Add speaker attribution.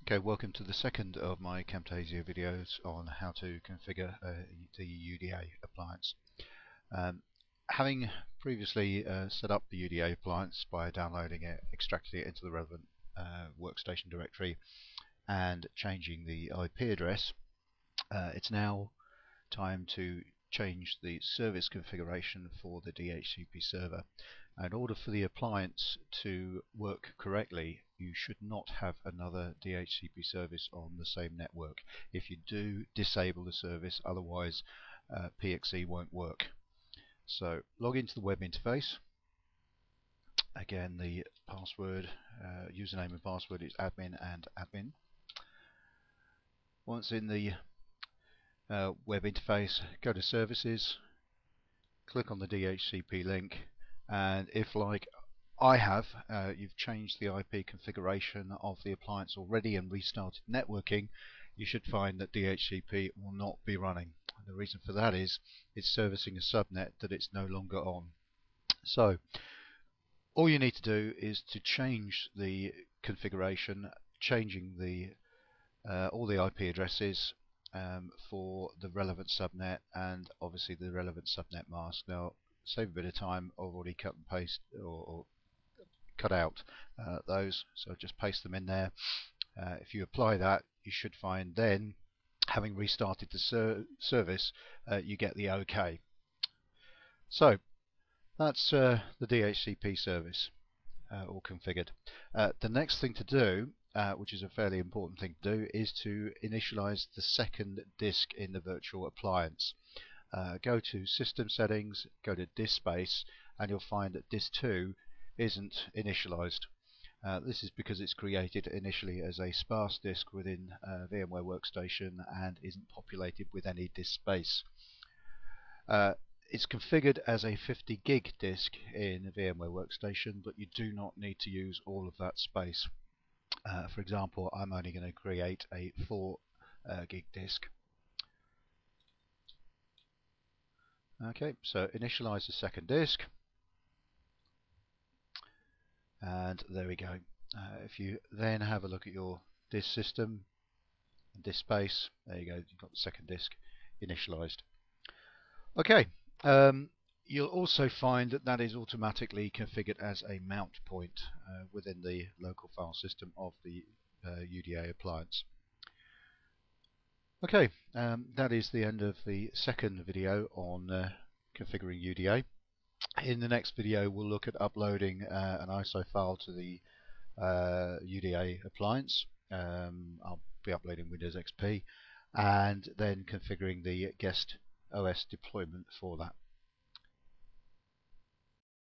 Speaker 1: Okay, welcome to the second of my Camtasia videos on how to configure the UDA appliance. Having previously set up the UDA appliance by downloading it, extracting it into the relevant workstation directory and changing the IP address, it's now time to change the service configuration for the DHCP server. In order for the appliance to work correctly, you should not have another DHCP service on the same network. If you do, disable the service, otherwise PXE won't work. So log into the web interface. Again, the password, username and password is admin and admin. Once in the web interface, go to services, click on the DHCP link, and if, like I have, you've changed the IP configuration of the appliance already and restarted networking, you should find that DHCP will not be running. And the reason for that is it's servicing a subnet that it's no longer on. So all you need to do is to change the configuration, changing the all the IP addresses for the relevant subnet and obviously the relevant subnet mask. Now, save a bit of time, I've already cut and paste or cut out those, so just paste them in there. If you apply that, you should find then, having restarted the service, you get the OK. So that's the DHCP service all configured. The next thing to do, which is a fairly important thing to do, is to initialize the second disk in the virtual appliance. Go to System Settings, go to Disk Space, and you'll find that Disk 2 isn't initialized. This is because it's created initially as a sparse disk within VMware Workstation and isn't populated with any disk space. It's configured as a 50 gig disk in VMware Workstation, but you do not need to use all of that space. For example, I'm only going to create a 4 gig disk. Okay, so initialize the second disk, and there we go. If you then have a look at your disk system, disk space, there you go, you've got the second disk initialized. Okay. You'll also find that that is automatically configured as a mount point within the local file system of the UDA appliance. Okay, that is the end of the second video on configuring UDA. In the next video we'll look at uploading an ISO file to the UDA appliance. I'll be uploading Windows XP and then configuring the guest OS deployment for that.